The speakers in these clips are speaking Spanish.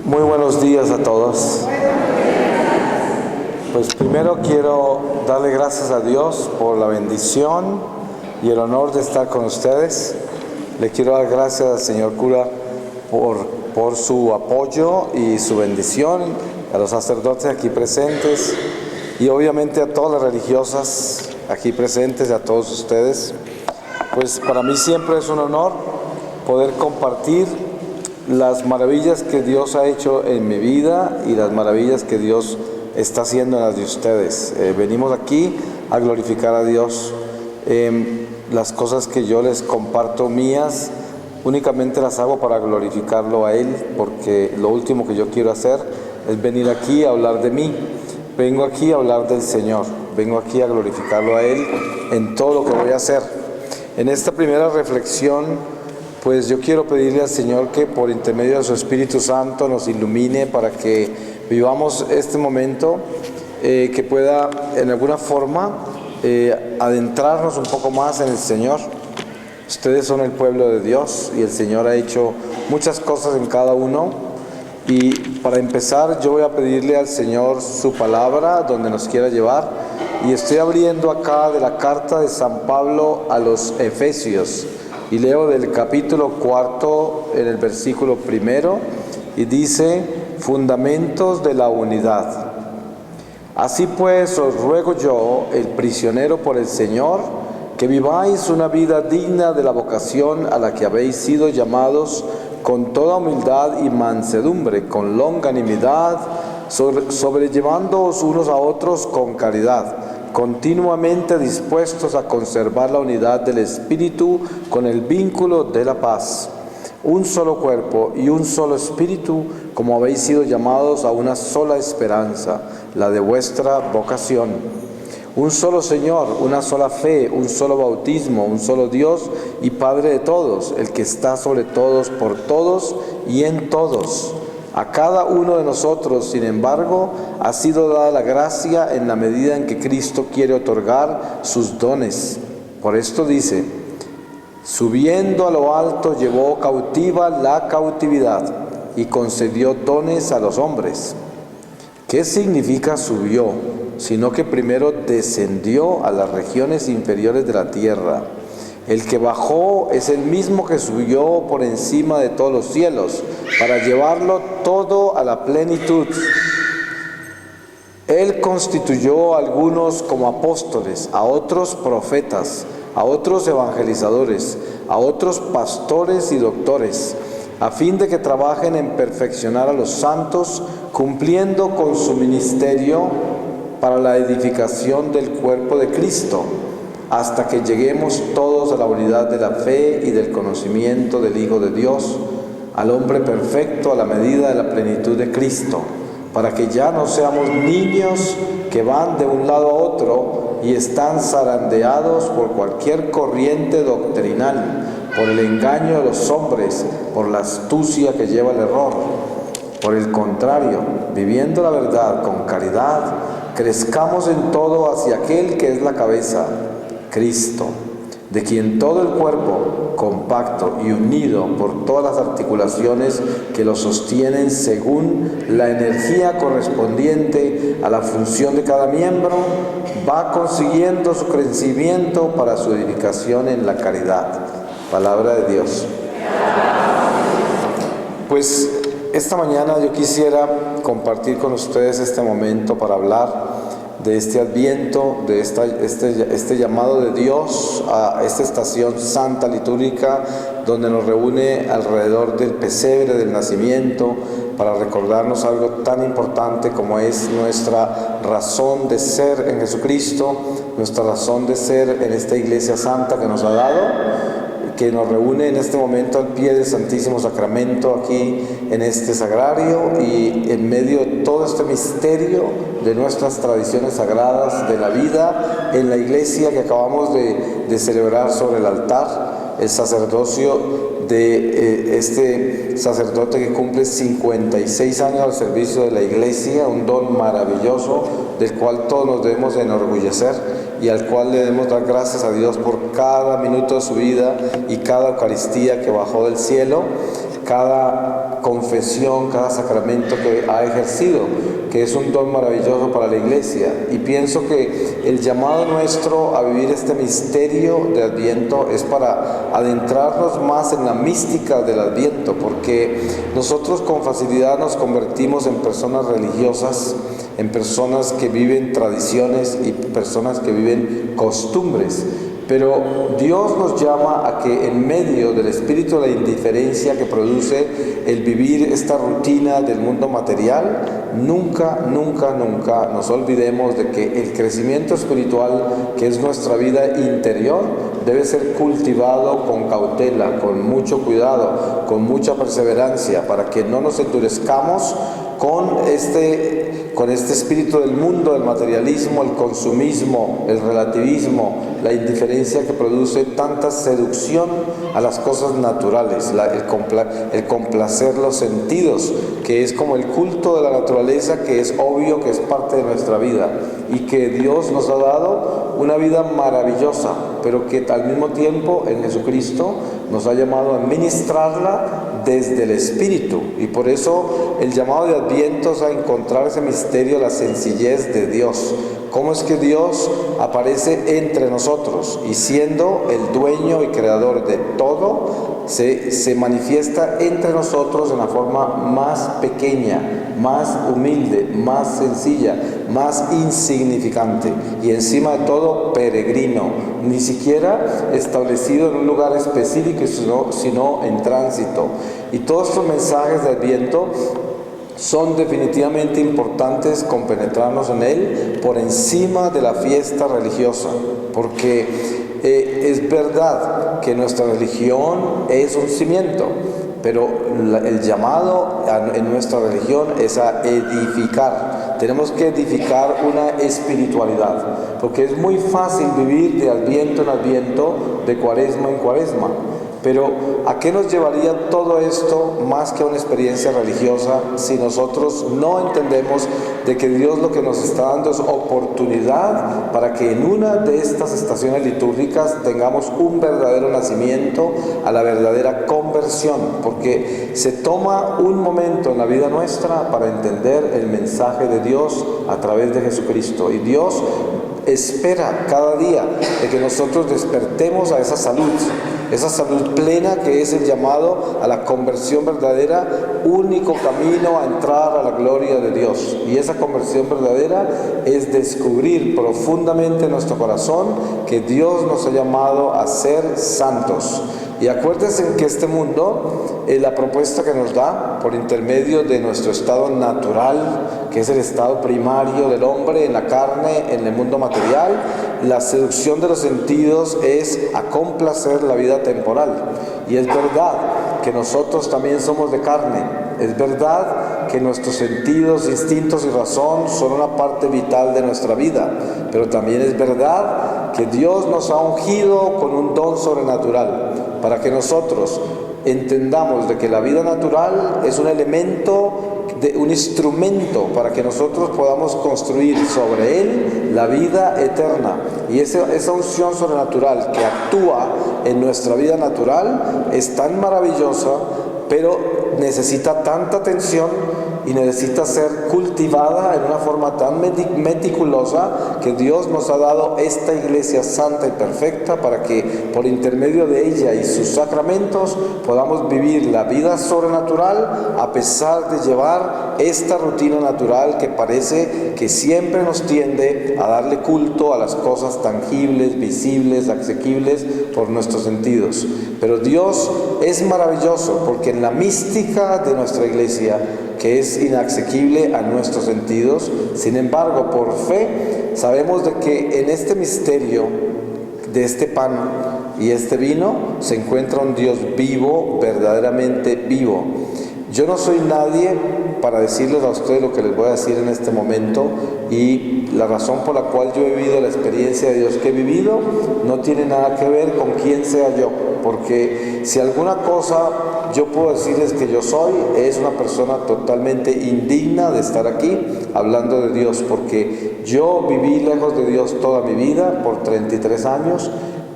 Muy buenos días a todos. Pues primero quiero darle gracias a Dios por la bendición y el honor de estar con ustedes. Le quiero dar gracias al señor cura por su apoyo y su bendición, a los sacerdotes aquí presentes y obviamente a todas las religiosas aquí presentes y a todos ustedes. Pues para mí siempre es un honor poder compartir las maravillas que Dios ha hecho en mi vida y las maravillas que Dios está haciendo en las de ustedes. Venimos aquí a glorificar a Dios. Las cosas que yo les comparto mías, únicamente las hago para glorificarlo a Él, porque lo último que yo quiero hacer es venir aquí a hablar de mí. Vengo aquí a hablar del Señor, vengo aquí a glorificarlo a Él en todo lo que voy a hacer. En esta primera reflexión, pues yo quiero pedirle al Señor que por intermedio de su Espíritu Santo nos ilumine para que vivamos este momento, que pueda en alguna forma adentrarnos un poco más en el Señor. Ustedes son el pueblo de Dios y el Señor ha hecho muchas cosas en cada uno. Y para empezar yo voy a pedirle al Señor su palabra donde nos quiera llevar. Y estoy abriendo acá de la carta de San Pablo a los Efesios. Y leo del capítulo 4 en el versículo 1 y dice: fundamentos de la unidad. Así pues os ruego yo, el prisionero por el Señor, que viváis una vida digna de la vocación a la que habéis sido llamados, con toda humildad y mansedumbre, con longanimidad, sobrellevándoos unos a otros con caridad, continuamente dispuestos a conservar la unidad del Espíritu con el vínculo de la paz. Un solo cuerpo y un solo Espíritu, como habéis sido llamados a una sola esperanza, la de vuestra vocación. Un solo Señor, una sola fe, un solo bautismo, un solo Dios y Padre de todos, el que está sobre todos, por todos y en todos. A cada uno de nosotros, sin embargo, ha sido dada la gracia en la medida en que Cristo quiere otorgar sus dones. Por esto dice: subiendo a lo alto llevó cautiva la cautividad y concedió dones a los hombres. ¿Qué significa subió? Sino que primero descendió a las regiones inferiores de la tierra. El que bajó es el mismo que subió por encima de todos los cielos, para llevarlo todo a la plenitud. Él constituyó a algunos como apóstoles, a otros profetas, a otros evangelizadores, a otros pastores y doctores, a fin de que trabajen en perfeccionar a los santos, cumpliendo con su ministerio para la edificación del cuerpo de Cristo, hasta que lleguemos todos a la unidad de la fe y del conocimiento del Hijo de Dios, al hombre perfecto a la medida de la plenitud de Cristo, para que ya no seamos niños que van de un lado a otro y están zarandeados por cualquier corriente doctrinal, por el engaño de los hombres, por la astucia que lleva el error. Por el contrario, viviendo la verdad con caridad, crezcamos en todo hacia aquel que es la cabeza, Cristo, de quien todo el cuerpo, compacto y unido por todas las articulaciones que lo sostienen según la energía correspondiente a la función de cada miembro, va consiguiendo su crecimiento para su edificación en la caridad. Palabra de Dios. Pues esta mañana yo quisiera compartir con ustedes este momento para hablar de este adviento, de este llamado de Dios a esta estación santa litúrgica, donde nos reúne alrededor del pesebre del nacimiento para recordarnos algo tan importante como es nuestra razón de ser en Jesucristo, nuestra razón de ser en esta iglesia santa que nos ha dado, que nos reúne en este momento al pie del Santísimo Sacramento, aquí en este sagrario, y en medio de todo este misterio de nuestras tradiciones sagradas de la vida en la iglesia que acabamos de celebrar sobre el altar, el sacerdocio de este sacerdote que cumple 56 años al servicio de la iglesia, un don maravilloso del cual todos nos debemos enorgullecer y al cual le debemos dar gracias a Dios por cada minuto de su vida y cada Eucaristía que bajó del cielo, cada confesión, cada sacramento que ha ejercido, que es un don maravilloso para la Iglesia. Y pienso que el llamado nuestro a vivir este misterio de Adviento es para adentrarnos más en la mística del Adviento, porque nosotros con facilidad nos convertimos en personas religiosas, en personas que viven tradiciones y personas que viven costumbres. Pero Dios nos llama a que en medio del espíritu de la indiferencia que produce el vivir esta rutina del mundo material, nunca nos olvidemos de que el crecimiento espiritual, que es nuestra vida interior, debe ser cultivado con cautela, con mucho cuidado, con mucha perseverancia, para que no nos endurezcamos con este espíritu del mundo, el materialismo, el consumismo, el relativismo, la indiferencia que produce tanta seducción a las cosas naturales, el complacer los sentidos, que es como el culto de la naturaleza, que es obvio que es parte de nuestra vida y que Dios nos ha dado una vida maravillosa, pero que al mismo tiempo en Jesucristo nos ha llamado a ministrarla desde el Espíritu. Y por eso el llamado de Adviento es a encontrar ese misterio, la sencillez de Dios. Cómo es que Dios aparece entre nosotros y siendo el dueño y creador de todo, se manifiesta entre nosotros en la forma más pequeña, más humilde, más sencilla, más insignificante y encima de todo peregrino, ni siquiera establecido en un lugar específico, sino en tránsito. Y todos estos mensajes de Adviento son definitivamente importantes compenetrarnos en él por encima de la fiesta religiosa, porque es verdad que nuestra religión es un cimiento, pero el llamado en nuestra religión es a edificar. Tenemos que edificar una espiritualidad, porque es muy fácil vivir de Adviento en Adviento, de Cuaresma en Cuaresma. Pero ¿a qué nos llevaría todo esto más que a una experiencia religiosa si nosotros no entendemos de que Dios lo que nos está dando es oportunidad para que en una de estas estaciones litúrgicas tengamos un verdadero nacimiento a la verdadera conversión? Porque se toma un momento en la vida nuestra para entender el mensaje de Dios a través de Jesucristo. Y Dios espera cada día de que nosotros despertemos a esa salud plena que es el llamado a la conversión verdadera, único camino a entrar a la gloria de Dios. Y esa conversión verdadera es descubrir profundamente en nuestro corazón que Dios nos ha llamado a ser santos. Y acuérdense que este mundo, la propuesta que nos da por intermedio de nuestro estado natural, que es el estado primario del hombre en la carne, en el mundo material, la seducción de los sentidos es a complacer la vida temporal. Y es verdad que nosotros también somos de carne, es verdad que nuestros sentidos, instintos y razón son una parte vital de nuestra vida, pero también es verdad que Dios nos ha ungido con un don sobrenatural para que nosotros entendamos de que la vida natural es un elemento, un instrumento para que nosotros podamos construir sobre él la vida eterna. Y esa unción sobrenatural que actúa en nuestra vida natural es tan maravillosa, pero necesita tanta atención y necesita ser cultivada en una forma tan meticulosa que Dios nos ha dado esta iglesia santa y perfecta para que por intermedio de ella y sus sacramentos podamos vivir la vida sobrenatural a pesar de llevar esta rutina natural que parece que siempre nos tiende a darle culto a las cosas tangibles, visibles, asequibles por nuestros sentidos. Pero Dios es maravilloso porque en la mística de nuestra iglesia, que es inasequible a nuestros sentidos, sin embargo, por fe, sabemos de que en este misterio de este pan y este vino se encuentra un Dios vivo, verdaderamente vivo. Yo no soy nadie para decirles a ustedes lo que les voy a decir en este momento, y la razón por la cual yo he vivido la experiencia de Dios que he vivido no tiene nada que ver con quién sea yo, porque si alguna cosa yo puedo decirles que yo soy, es una persona totalmente indigna de estar aquí hablando de Dios, porque yo viví lejos de Dios toda mi vida por 33 años,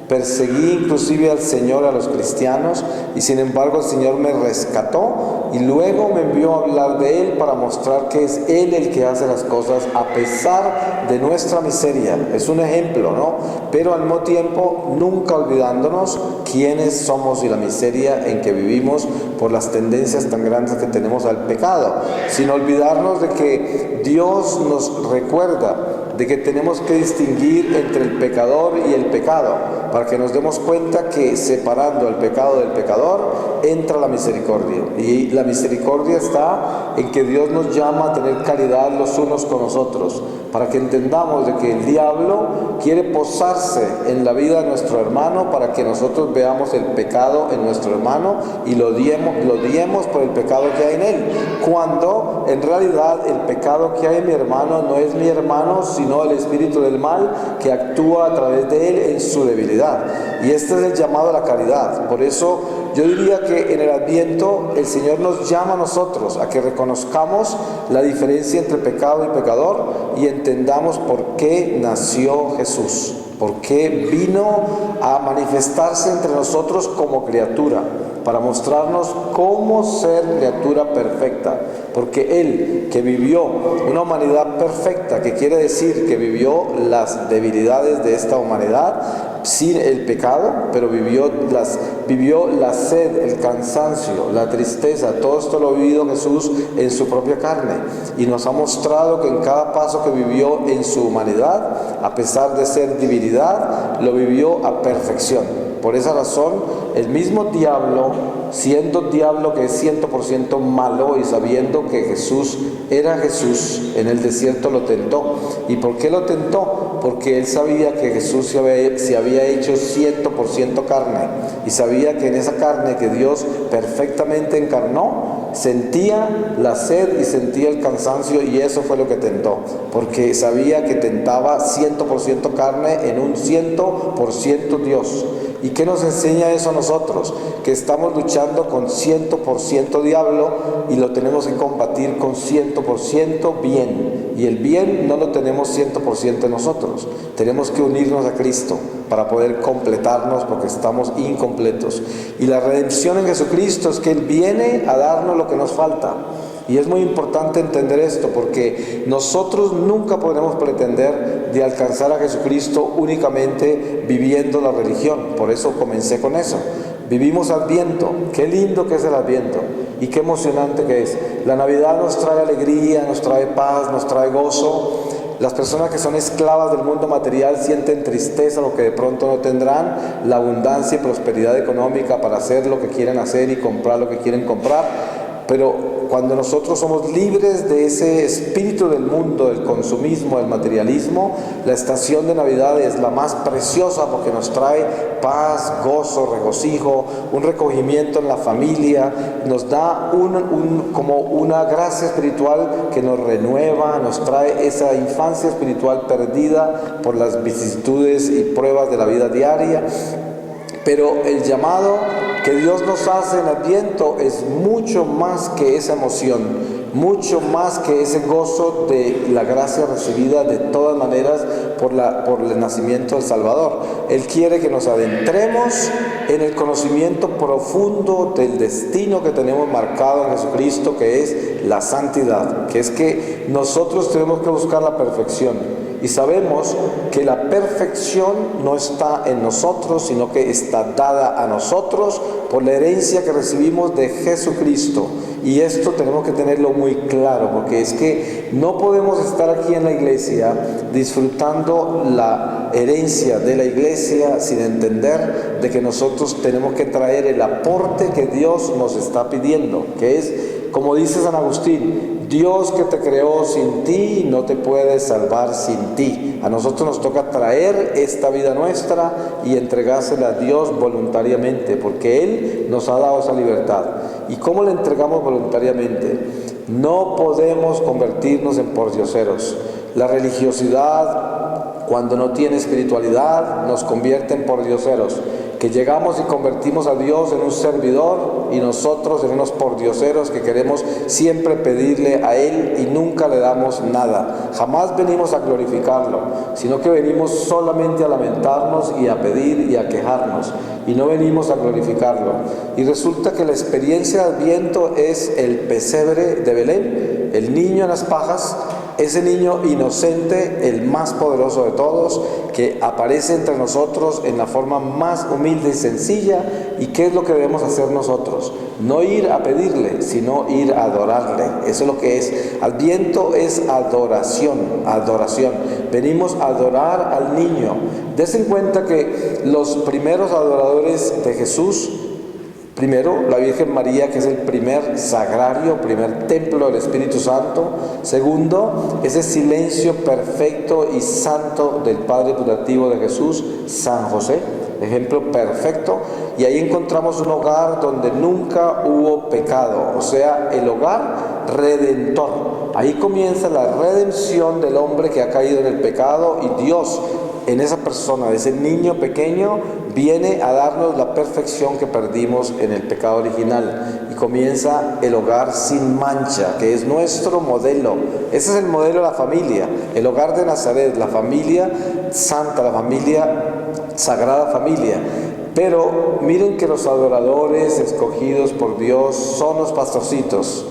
perseguí inclusive al Señor, a los cristianos, y sin embargo el Señor me rescató y luego me envió a hablar de Él para mostrar que es Él el que hace las cosas a pesar de nuestra miseria. Es un ejemplo, ¿no? Pero al mismo tiempo nunca olvidándonos quiénes somos y la miseria en que vivimos por las tendencias tan grandes que tenemos al pecado, sin olvidarnos de que Dios nos recuerda de que tenemos que distinguir entre el pecador y el pecado, para que nos demos cuenta que separando el pecado del pecador entra la misericordia, y la misericordia está en que Dios nos llama a tener caridad los unos con los otros, para que entendamos de que el diablo quiere posarse en la vida de nuestro hermano para que nosotros veamos el pecado en nuestro hermano y lo odiemos por el pecado que hay en él, cuando en realidad el pecado que hay en mi hermano no es mi hermano, sino el espíritu del mal que actúa a través de él en su debilidad. Y este es el llamado a la caridad. Por eso yo diría que en el Adviento el Señor nos llama a nosotros a que reconozcamos la diferencia entre pecado y pecador y entendamos por qué nació Jesús, por qué vino a manifestarse entre nosotros como criatura, para mostrarnos cómo ser criatura perfecta, porque Él que vivió una humanidad perfecta, que quiere decir que vivió las debilidades de esta humanidad sin el pecado, pero vivió la sed, el cansancio, la tristeza, todo esto lo ha vivido Jesús en su propia carne y nos ha mostrado que en cada paso que vivió en su humanidad, a pesar de ser divinidad, lo vivió a perfección. Por esa razón, el mismo diablo, siendo diablo que es 100% malo y sabiendo que Jesús era Jesús, en el desierto lo tentó. ¿Y por qué lo tentó? Porque él sabía que Jesús se había hecho 100% carne y sabía que en esa carne que Dios perfectamente encarnó, sentía la sed y sentía el cansancio, y eso fue lo que tentó, porque sabía que tentaba 100% carne en un 100% Dios. ¿Y qué nos enseña eso a nosotros? Que estamos luchando con 100% diablo y lo tenemos que combatir con 100% bien. Y el bien no lo tenemos 100% nosotros. Tenemos que unirnos a Cristo para poder completarnos, porque estamos incompletos. Y la redención en Jesucristo es que Él viene a darnos lo que nos falta. Y es muy importante entender esto, porque nosotros nunca podremos pretender de alcanzar a Jesucristo únicamente viviendo la religión. Por eso comencé con eso. Vivimos Adviento. Qué lindo que es el Adviento y qué emocionante que es. La Navidad nos trae alegría, nos trae paz, nos trae gozo. Las personas que son esclavas del mundo material sienten tristeza porque de pronto no tendrán la abundancia y prosperidad económica para hacer lo que quieren hacer y comprar lo que quieren comprar. Pero cuando nosotros somos libres de ese espíritu del mundo, del consumismo, del materialismo, la estación de Navidad es la más preciosa porque nos trae paz, gozo, regocijo, un recogimiento en la familia, nos da como una gracia espiritual que nos renueva, nos trae esa infancia espiritual perdida por las vicisitudes y pruebas de la vida diaria. Pero el llamado que Dios nos hace en Adviento es mucho más que esa emoción, mucho más que ese gozo de la gracia recibida de todas maneras por el nacimiento del Salvador. Él quiere que nos adentremos en el conocimiento profundo del destino que tenemos marcado en Jesucristo, que es la santidad, que es que nosotros tenemos que buscar la perfección. Y sabemos que la perfección no está en nosotros, sino que está dada a nosotros por la herencia que recibimos de Jesucristo. Y esto tenemos que tenerlo muy claro, porque es que no podemos estar aquí en la iglesia disfrutando la herencia de la iglesia sin entender de que nosotros tenemos que traer el aporte que Dios nos está pidiendo, que es, como dice San Agustín, Dios que te creó sin ti no te puede salvar sin ti. A nosotros nos toca traer esta vida nuestra y entregársela a Dios voluntariamente, porque Él nos ha dado esa libertad. ¿Y cómo la entregamos voluntariamente? No podemos convertirnos en pordioseros. La religiosidad, cuando no tiene espiritualidad, nos convierte en pordioseros. que llegamos y convertimos a Dios en un servidor y nosotros en unos pordioseros que queremos siempre pedirle a Él y nunca le damos nada. Jamás venimos a glorificarlo, sino que venimos solamente a lamentarnos y a pedir y a quejarnos, y no venimos a glorificarlo. Y resulta que la experiencia de Adviento es el pesebre de Belén, el niño en las pajas, ese niño inocente, el más poderoso de todos, que aparece entre nosotros en la forma más humilde y sencilla. ¿Y qué es lo que debemos hacer nosotros? No ir a pedirle, sino ir a adorarle. Eso es lo que es. Adviento es adoración, adoración. Venimos a adorar al niño. Des en cuenta que los primeros adoradores de Jesús, primero, la Virgen María, que es el primer sagrario, primer templo del Espíritu Santo. Segundo, ese silencio perfecto y santo del Padre putativo de Jesús, San José, ejemplo perfecto. Y ahí encontramos un hogar donde nunca hubo pecado, o sea, el hogar redentor. Ahí comienza la redención del hombre que ha caído en el pecado, y Dios, en esa persona, de ese niño pequeño, viene a darnos la perfección que perdimos en el pecado original. Y comienza el hogar sin mancha, que es nuestro modelo. Ese es el modelo de la familia, el hogar de Nazaret, la familia santa, la familia, sagrada familia. Pero miren que los adoradores escogidos por Dios son los pastorcitos,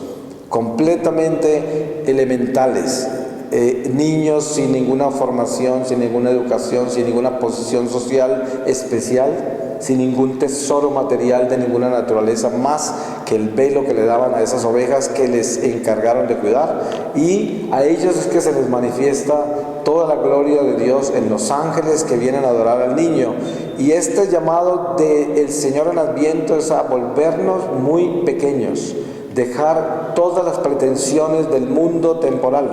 completamente elementales. Niños sin ninguna formación, sin ninguna educación, sin ninguna posición social especial, sin ningún tesoro material de ninguna naturaleza más que el velo que le daban a esas ovejas que les encargaron de cuidar, y a ellos es que se les manifiesta toda la gloria de Dios en los ángeles que vienen a adorar al niño. Y este llamado del Señor en Adviento es a volvernos muy pequeños, dejar todas las pretensiones del mundo temporal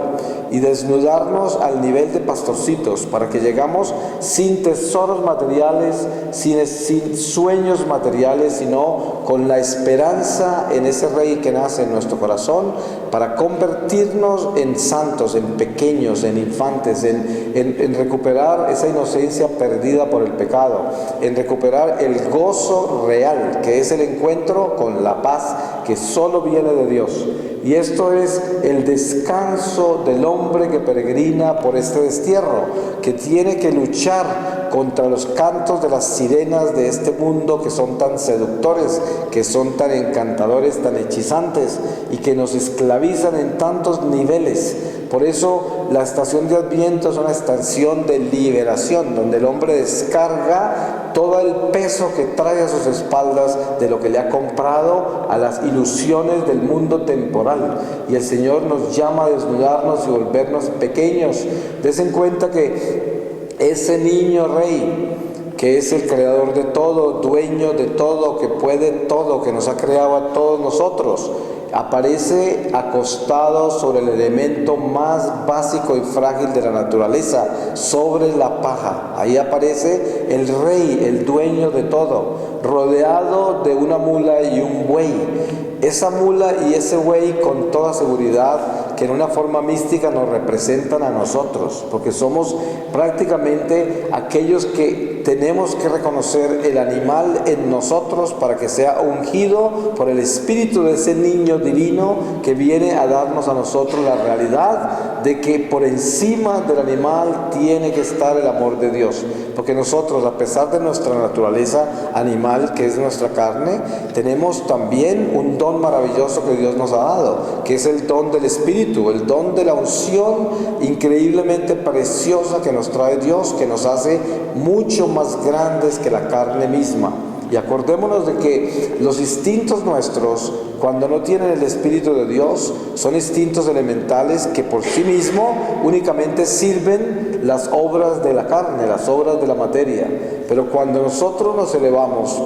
y desnudarnos al nivel de pastorcitos, para que llegamos sin tesoros materiales, sin sueños materiales, sino con la esperanza en ese Rey que nace en nuestro corazón, para convertirnos en santos, en pequeños, en infantes, en recuperar esa inocencia perdida por el pecado, en recuperar el gozo real, que es el encuentro con la paz que solo viene de Dios. Y esto es el descanso del hombre que peregrina por este destierro, que tiene que luchar contra los cantos de las sirenas de este mundo, que son tan seductores, que son tan encantadores, tan hechizantes, y que nos esclavizan en tantos niveles. Por eso la estación de Adviento es una estación de liberación, donde el hombre descarga todo el peso que trae a sus espaldas de lo que le ha comprado a las ilusiones del mundo temporal. Y el Señor nos llama a desnudarnos y volvernos pequeños. Des en cuenta que ese niño Rey, que es el creador de todo, dueño de todo, que puede todo, que nos ha creado a todos nosotros, aparece acostado sobre el elemento más básico y frágil de la naturaleza, sobre la paja. Ahí aparece el Rey, el dueño de todo, rodeado de una mula y un buey. Esa mula y ese buey, con toda seguridad, que en una forma mística nos representan a nosotros, porque somos prácticamente aquellos que tenemos que reconocer el animal en nosotros para que sea ungido por el espíritu de ese niño divino que viene a darnos a nosotros la realidad de que por encima del animal tiene que estar el amor de Dios. Porque nosotros, a pesar de nuestra naturaleza animal, que es nuestra carne, tenemos también un don maravilloso que Dios nos ha dado, que es el don del Espíritu, el don de la unción increíblemente preciosa que nos trae Dios, que nos hace mucho más grandes que la carne misma. Y acordémonos de que los instintos nuestros, cuando no tienen el Espíritu de Dios, son instintos elementales que por sí mismos únicamente sirven las obras de la carne, las obras de la materia. Pero cuando nosotros nos elevamos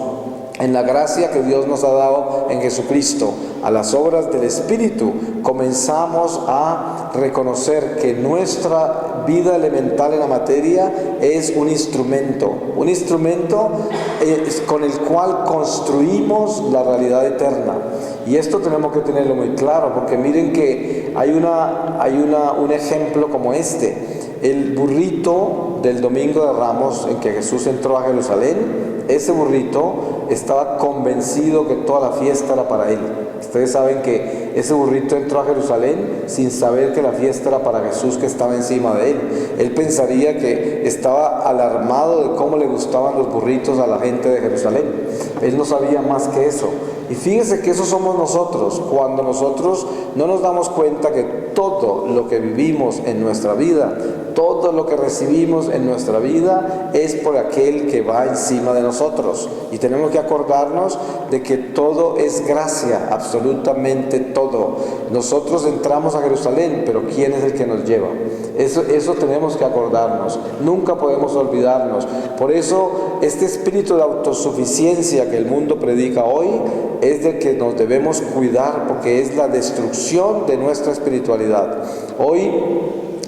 en la gracia que Dios nos ha dado en Jesucristo a las obras del Espíritu, comenzamos a reconocer que nuestra vida elemental en la materia es un instrumento con el cual construimos la realidad eterna. Y esto tenemos que tenerlo muy claro, porque miren que hay un ejemplo como este. El burrito del Domingo de Ramos en que Jesús entró a Jerusalén, ese burrito estaba convencido que toda la fiesta era para él. Ustedes saben que ese burrito entró a Jerusalén sin saber que la fiesta era para Jesús que estaba encima de él. Él pensaría que estaba alarmado de cómo le gustaban los burritos a la gente de Jerusalén. Él no sabía más que eso. Y fíjese que eso somos nosotros, cuando nosotros no nos damos cuenta que todo lo que vivimos en nuestra vida, todo lo que recibimos en nuestra vida es por aquel que va encima de nosotros. Y tenemos que acordarnos de que todo es gracia, absolutamente todo. Nosotros entramos a Jerusalén, pero ¿quién es el que nos lleva? Eso tenemos que acordarnos, nunca podemos olvidarnos. Por eso este espíritu de autosuficiencia que el mundo predica hoy es del que nos debemos cuidar, porque es la destrucción de nuestra espiritualidad. Hoy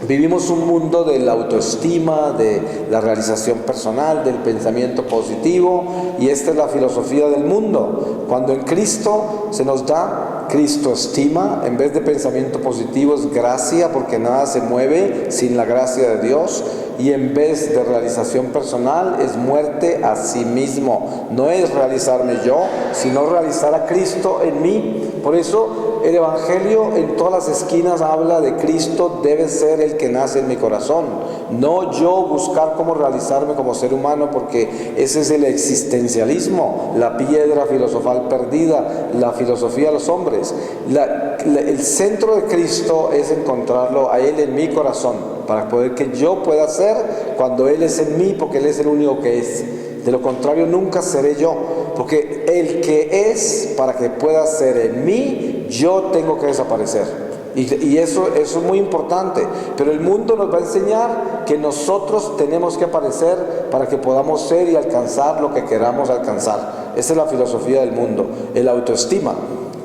vivimos un mundo de la autoestima, de la realización personal, del pensamiento positivo, y esta es la filosofía del mundo. Cuando en Cristo se nos da Cristo estima, en vez de pensamiento positivo es gracia, porque nada se mueve sin la gracia de Dios, y en vez de realización personal es muerte a sí mismo. No es realizarme yo, sino realizar a Cristo en mí. Por eso el Evangelio en todas las esquinas habla de Cristo debe ser el que nace en mi corazón, no yo buscar cómo realizarme como ser humano, porque ese es el existencialismo, la piedra filosofal perdida, la filosofía de los hombres. El centro de Cristo es encontrarlo a Él en mi corazón, para poder que yo pueda ser cuando Él es en mí, porque Él es el único que es. De lo contrario nunca seré yo, porque el que es, para que pueda ser en mí, yo tengo que desaparecer. Y eso es muy importante, pero el mundo nos va a enseñar que nosotros tenemos que aparecer para que podamos ser y alcanzar lo que queramos alcanzar. Esa es la filosofía del mundo, el autoestima.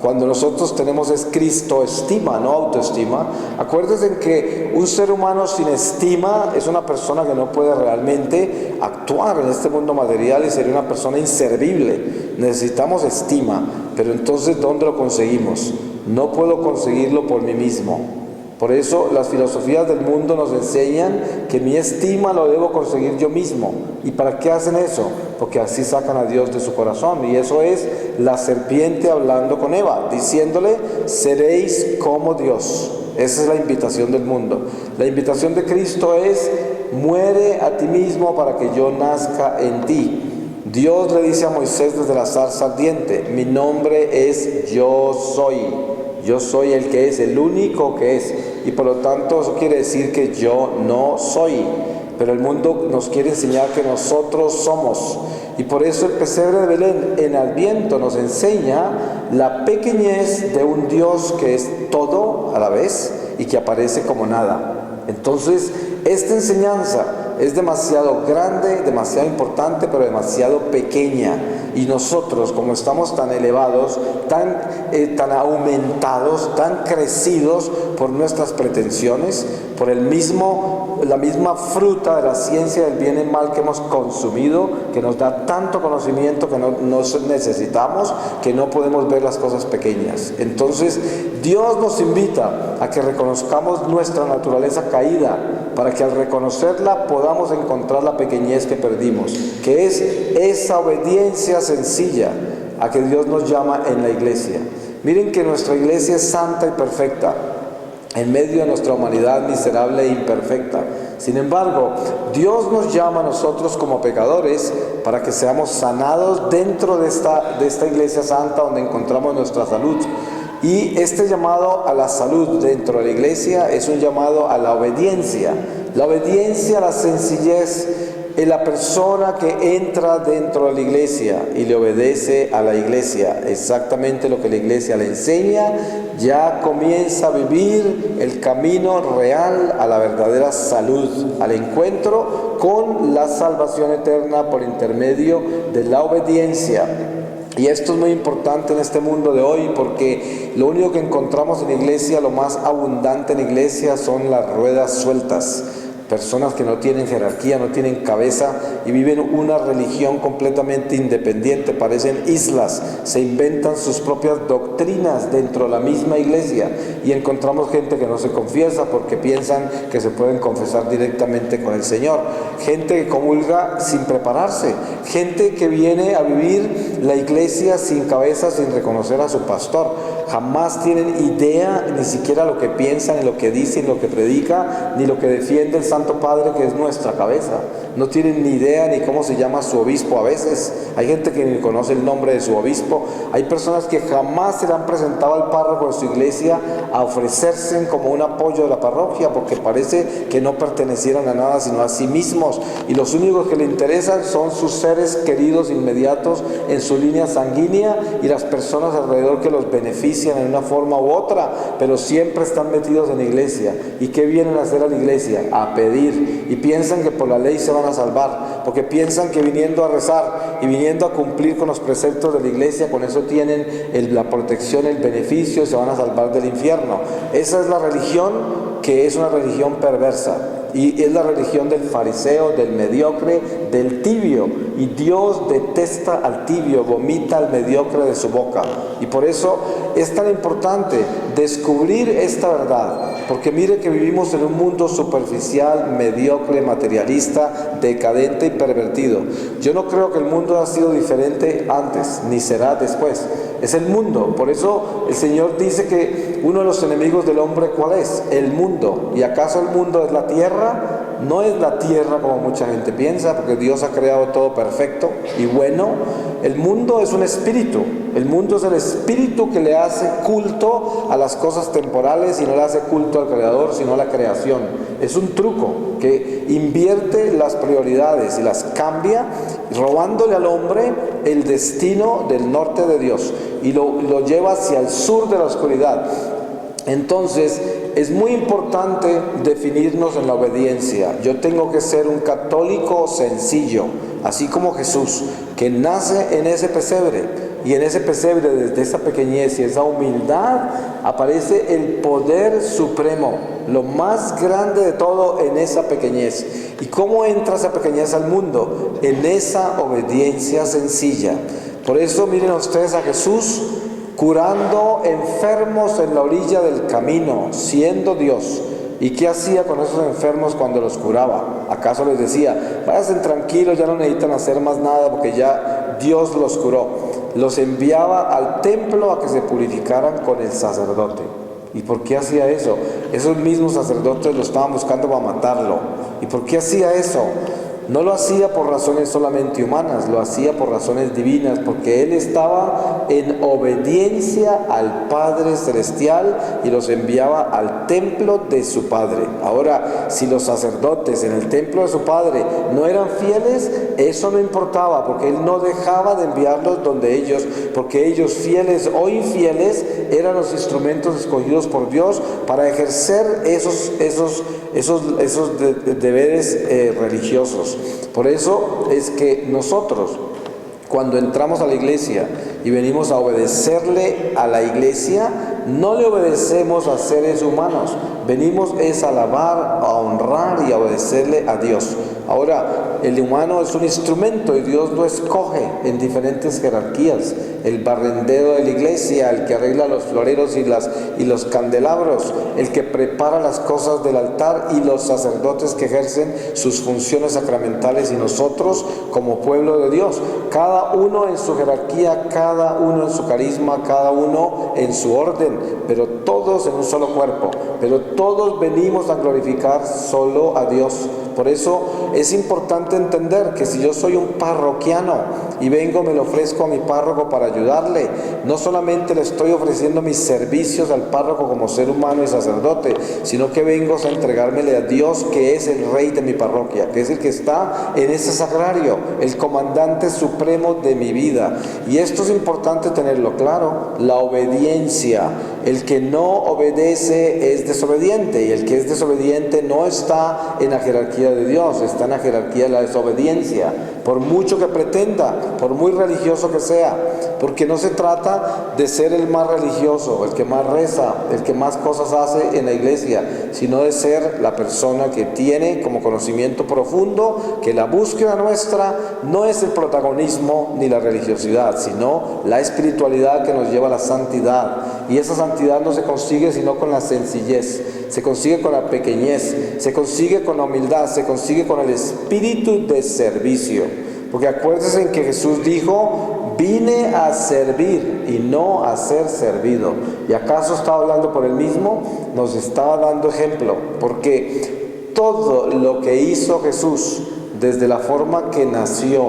Cuando nosotros tenemos es Cristoestima, no autoestima. Acuérdense que un ser humano sin estima es una persona que no puede realmente actuar en este mundo material y sería una persona inservible. Necesitamos estima, pero entonces ¿dónde lo conseguimos? No puedo conseguirlo por mí mismo. Por eso las filosofías del mundo nos enseñan que mi estima lo debo conseguir yo mismo. ¿Y para qué hacen eso? Porque así sacan a Dios de su corazón. Y eso es la serpiente hablando con Eva, diciéndole, seréis como Dios. Esa es la invitación del mundo. La invitación de Cristo es, muere a ti mismo para que yo nazca en ti. Dios le dice a Moisés desde la zarza ardiente, mi nombre es Yo Soy. Yo soy el que es, el único que es. Y por lo tanto eso quiere decir que yo no soy. Pero el mundo nos quiere enseñar que nosotros somos. Y por eso el pesebre de Belén en Adviento nos enseña la pequeñez de un Dios que es todo a la vez y que aparece como nada. Entonces, esta enseñanza es demasiado grande, demasiado importante, pero demasiado pequeña. Y nosotros, como estamos tan elevados, tan aumentados, tan crecidos por nuestras pretensiones, por la misma fruta de la ciencia del bien y mal que hemos consumido, que nos da tanto conocimiento que no necesitamos, que no podemos ver las cosas pequeñas. Entonces, Dios nos invita a que reconozcamos nuestra naturaleza caída, para que al reconocerla podamos encontrar la pequeñez que perdimos, que es esa obediencia sencilla a que Dios nos llama en la iglesia. Miren que nuestra iglesia es santa y perfecta, en medio de nuestra humanidad miserable e imperfecta. Sin embargo, Dios nos llama a nosotros como pecadores para que seamos sanados dentro de esta iglesia santa donde encontramos nuestra salud. Y este llamado a la salud dentro de la iglesia es un llamado a la obediencia, a la sencillez en la persona que entra dentro de la iglesia y le obedece a la iglesia, exactamente lo que la iglesia le enseña, ya comienza a vivir el camino real a la verdadera salud, al encuentro con la salvación eterna por intermedio de la obediencia. Y esto es muy importante en este mundo de hoy, porque lo único que encontramos en la iglesia, lo más abundante en la iglesia, son las ruedas sueltas. personas que no tienen jerarquía, no tienen cabeza y viven una religión completamente independiente, parecen islas, se inventan sus propias doctrinas dentro de la misma iglesia y encontramos gente que no se confiesa porque piensan que se pueden confesar directamente con el Señor, gente que comulga sin prepararse, gente que viene a vivir la iglesia sin cabeza, sin reconocer a su pastor, jamás tienen idea ni siquiera lo que piensan, ni lo que dicen, ni lo que predica, ni lo que defiende el Santo Padre que es nuestra cabeza. No tienen ni idea ni cómo se llama su obispo a veces. Hay gente que ni conoce el nombre de su obispo. Hay personas que jamás se le han presentado al párroco de su iglesia a ofrecerse como un apoyo de la parroquia porque parece que no pertenecieran a nada sino a sí mismos. Y los únicos que le interesan son sus seres queridos inmediatos en su línea sanguínea y las personas alrededor que los benefician en una forma u otra, pero siempre están metidos en la iglesia. ¿Y qué vienen a hacer a la iglesia? A pedir. Y piensan que por la ley se van a salvar, porque piensan que viniendo a rezar y viniendo a cumplir con los preceptos de la iglesia, con eso tienen la protección, el beneficio y se van a salvar del infierno. Esa es la religión, que es una religión perversa. Y es la religión del fariseo, del mediocre, del tibio. Y Dios detesta al tibio, vomita al mediocre de su boca. Y por eso es tan importante descubrir esta verdad. Porque mire que vivimos en un mundo superficial, mediocre, materialista, decadente y pervertido. Yo no creo que el mundo ha sido diferente antes, ni será después. Es el mundo. Por eso el Señor dice que uno de los enemigos del hombre, ¿cuál es? El mundo. ¿Y acaso el mundo es la tierra? No es la tierra como mucha gente piensa, porque Dios ha creado todo perfecto y bueno. El mundo es un espíritu. El mundo es el espíritu que le hace culto a las cosas temporales y no le hace culto al Creador, sino a la creación. Es un truco que invierte las prioridades y las cambia, robándole al hombre el destino del norte de Dios y lo lleva hacia el sur de la oscuridad. Entonces, es muy importante definirnos en la obediencia. Yo tengo que ser un católico sencillo, así como Jesús, que nace en ese pesebre. Y en ese pesebre, desde esa pequeñez y esa humildad, aparece el poder supremo, lo más grande de todo en esa pequeñez. ¿Y cómo entra esa pequeñez al mundo? En esa obediencia sencilla. Por eso miren ustedes a Jesús curando enfermos en la orilla del camino, siendo Dios. ¿Y qué hacía con esos enfermos cuando los curaba? ¿Acaso les decía, váyanse tranquilos, ya no necesitan hacer más nada porque ya Dios los curó? Los enviaba al templo a que se purificaran con el sacerdote. ¿Y por qué hacía eso? Esos mismos sacerdotes lo estaban buscando para matarlo. ¿Y por qué hacía eso? No lo hacía por razones solamente humanas, lo hacía por razones divinas, porque Él estaba en obediencia al Padre Celestial y los enviaba al templo de su Padre. Ahora, si los sacerdotes en el templo de su Padre no eran fieles, eso no importaba, porque Él no dejaba de enviarlos donde ellos, porque ellos, fieles o infieles, eran los instrumentos escogidos por Dios para ejercer esos deberes religiosos. Por eso es que nosotros, cuando entramos a la iglesia y venimos a obedecerle a la iglesia, no le obedecemos a seres humanos, venimos es a alabar, a honrar y a obedecerle a Dios. Ahora, el humano es un instrumento y Dios lo escoge en diferentes jerarquías. El barrendero de la iglesia, el que arregla los floreros y los candelabros, el que prepara las cosas del altar y los sacerdotes que ejercen sus funciones sacramentales y nosotros como pueblo de Dios. Cada uno en su jerarquía, cada uno en su carisma, cada uno en su orden, pero todos en un solo cuerpo, pero todos venimos a glorificar solo a Dios. Por eso es importante entender que si yo soy un parroquiano y vengo, me lo ofrezco a mi párroco para ayudarle, no solamente le estoy ofreciendo mis servicios al párroco como ser humano y sacerdote, sino que vengo a entregármele a Dios, que es el rey de mi parroquia, que es el que está en ese sagrario, el comandante supremo de mi vida. Y esto es importante tenerlo claro, la obediencia. El que no no obedece es desobediente, y el que es desobediente no está en la jerarquía de Dios, está en la jerarquía de la desobediencia, por mucho que pretenda, por muy religioso que sea, porque no se trata de ser el más religioso, el que más reza, el que más cosas hace en la iglesia, sino de ser la persona que tiene como conocimiento profundo que la búsqueda nuestra no es el protagonismo ni la religiosidad, sino la espiritualidad que nos lleva a la santidad. Y esa santidad no se consigue sino con la sencillez, se consigue con la pequeñez, se consigue con la humildad, se consigue con el espíritu de servicio. Porque acuérdense en que Jesús dijo: vine a servir y no a ser servido. ¿Y acaso estaba hablando por él mismo? Nos estaba dando ejemplo, porque todo lo que hizo Jesús, desde la forma que nació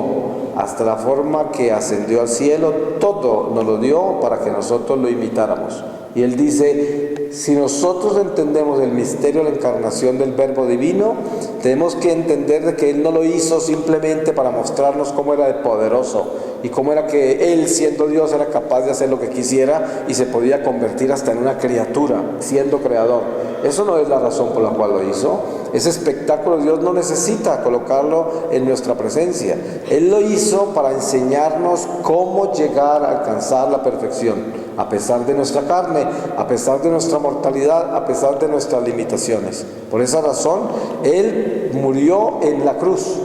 hasta la forma que ascendió al cielo, todo nos lo dio para que nosotros lo imitáramos. Y él dice: si nosotros entendemos el misterio de la encarnación del Verbo Divino, tenemos que entender de que él no lo hizo simplemente para mostrarnos cómo era de poderoso y cómo era que él, siendo Dios, era capaz de hacer lo que quisiera y se podía convertir hasta en una criatura, siendo creador. Eso no es la razón por la cual lo hizo. Ese espectáculo Dios no necesita colocarlo en nuestra presencia. Él lo hizo para enseñarnos cómo llegar a alcanzar la perfección, a pesar de nuestra carne, a pesar de nuestra mortalidad, a pesar de nuestras limitaciones. Por esa razón, Él murió en la cruz.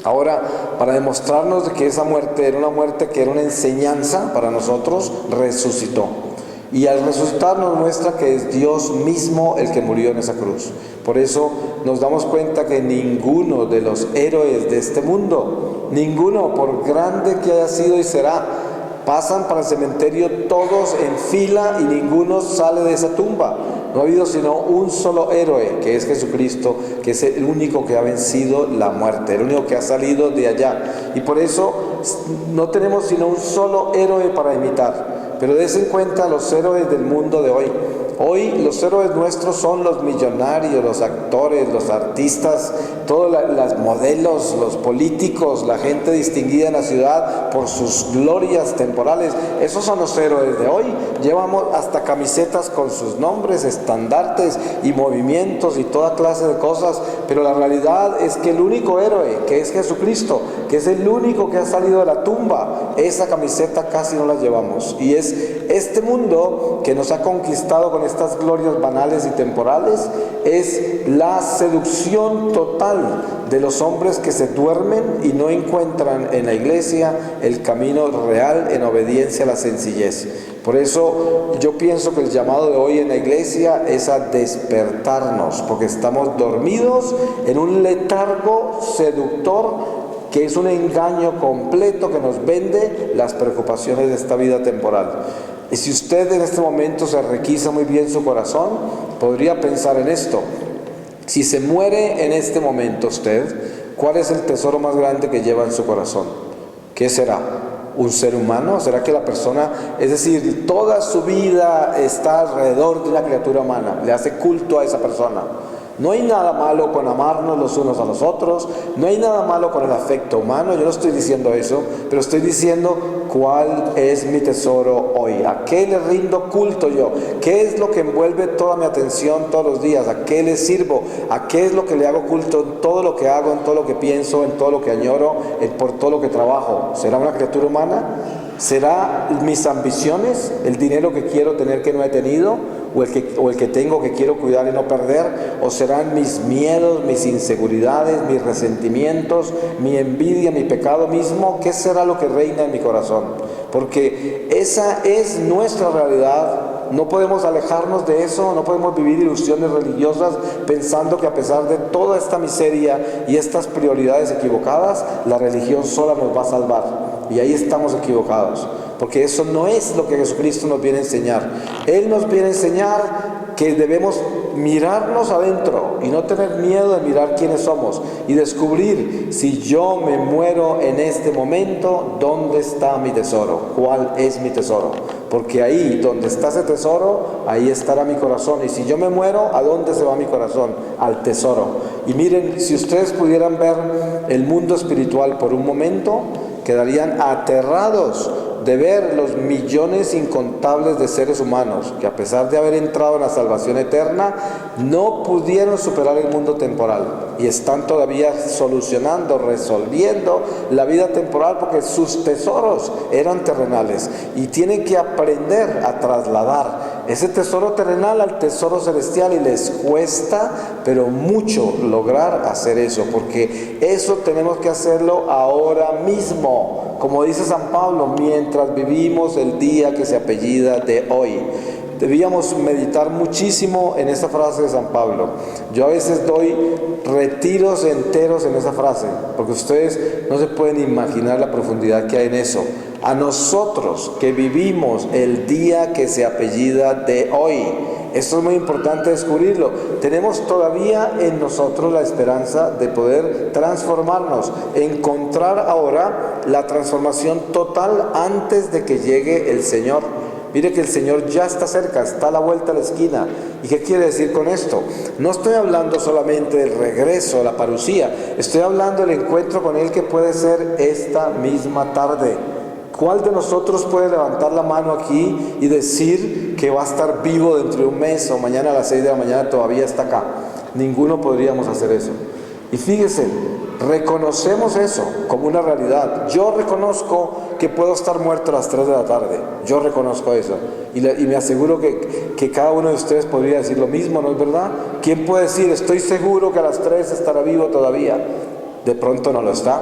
Ahora, para demostrarnos de que esa muerte era una muerte que era una enseñanza para nosotros, resucitó. Y al resucitar nos muestra que es Dios mismo el que murió en esa cruz. Por eso nos damos cuenta que ninguno de los héroes de este mundo, ninguno, por grande que haya sido y será, pasan para el cementerio todos en fila y ninguno sale de esa tumba. No ha habido sino un solo héroe, que es Jesucristo, que es el único que ha vencido la muerte, el único que ha salido de allá. Y por eso no tenemos sino un solo héroe para imitar. Pero des en cuenta los héroes del mundo de hoy. Hoy los héroes nuestros son los millonarios, los actores, los artistas, todos los modelos, los políticos, la gente distinguida en la ciudad por sus glorias temporales. Esos son los héroes de hoy. Llevamos hasta camisetas con sus nombres, estandartes y movimientos y toda clase de cosas. Pero la realidad es que el único héroe, que es Jesucristo, que es el único que ha salido de la tumba, esa camiseta casi no la llevamos. Y es este mundo que nos ha conquistado con estas glorias banales y temporales, es la seducción total de los hombres que se duermen y no encuentran en la iglesia el camino real en obediencia a la sencillez. Por eso yo pienso que el llamado de hoy en la iglesia es a despertarnos, porque estamos dormidos en un letargo seductor que es un engaño completo que nos vende las preocupaciones de esta vida temporal. Y si usted en este momento se requisa muy bien su corazón, podría pensar en esto: si se muere en este momento usted, ¿cuál es el tesoro más grande que lleva en su corazón? ¿Qué será? ¿Un ser humano? ¿Será que la persona, es decir, toda su vida está alrededor de una criatura humana, le hace culto a esa persona? No hay nada malo con amarnos los unos a los otros, no hay nada malo con el afecto humano, yo no estoy diciendo eso, pero estoy diciendo cuál es mi tesoro hoy, a qué le rindo culto yo, qué es lo que envuelve toda mi atención todos los días, a qué le sirvo, a qué es lo que le hago culto en todo lo que hago, en todo lo que pienso, en todo lo que añoro, por todo lo que trabajo. ¿Será una criatura humana? ¿Será mis ambiciones, el dinero que quiero tener que no he tenido, o el que tengo que quiero cuidar y no perder? ¿O serán mis miedos, mis inseguridades, mis resentimientos, mi envidia, mi pecado mismo? ¿Qué será lo que reina en mi corazón? Porque esa es nuestra realidad. No podemos alejarnos de eso, no podemos vivir ilusiones religiosas pensando que a pesar de toda esta miseria y estas prioridades equivocadas, la religión sola nos va a salvar. Y ahí estamos equivocados, porque eso no es lo que Jesucristo nos viene a enseñar. Él nos viene a enseñar que debemos mirarnos adentro y no tener miedo de mirar quiénes somos y descubrir: si yo me muero en este momento, ¿dónde está mi tesoro? ¿Cuál es mi tesoro? Porque ahí donde está ese tesoro, ahí estará mi corazón. Y si yo me muero, ¿a dónde se va mi corazón? Al tesoro. Y miren, si ustedes pudieran ver el mundo espiritual por un momento, quedarían aterrados de ver los millones incontables de seres humanos que, a pesar de haber entrado en la salvación eterna, no pudieron superar el mundo temporal y están todavía solucionando, resolviendo la vida temporal, porque sus tesoros eran terrenales y tienen que aprender a trasladar ese tesoro terrenal al tesoro celestial, y les cuesta pero mucho lograr hacer eso, porque eso tenemos que hacerlo ahora mismo, como dice San Pablo, mientras vivimos el día que se apellida de hoy. Debíamos meditar muchísimo en esa frase de San Pablo. Yo a veces doy retiros enteros en esa frase, porque ustedes no se pueden imaginar la profundidad que hay en eso. A nosotros que vivimos el día que se apellida de hoy, esto es muy importante descubrirlo. Tenemos todavía en nosotros la esperanza de poder transformarnos, encontrar ahora la transformación total antes de que llegue el Señor. Mire que el Señor ya está cerca, está a la vuelta de la esquina. ¿Y qué quiere decir con esto? No estoy hablando solamente del regreso, la parusía. Estoy hablando del encuentro con Él, que puede ser esta misma tarde. ¿Cuál de nosotros puede levantar la mano aquí y decir que va a estar vivo dentro de un mes, o mañana a las 6 de la mañana todavía está acá? Ninguno podríamos hacer eso. Y fíjese, reconocemos eso como una realidad. Yo reconozco que puedo estar muerto a las 3 de la tarde. Yo reconozco eso. Y me aseguro que cada uno de ustedes podría decir lo mismo, ¿no es verdad? ¿Quién puede decir, estoy seguro que a las 3 estará vivo todavía? De pronto no lo está.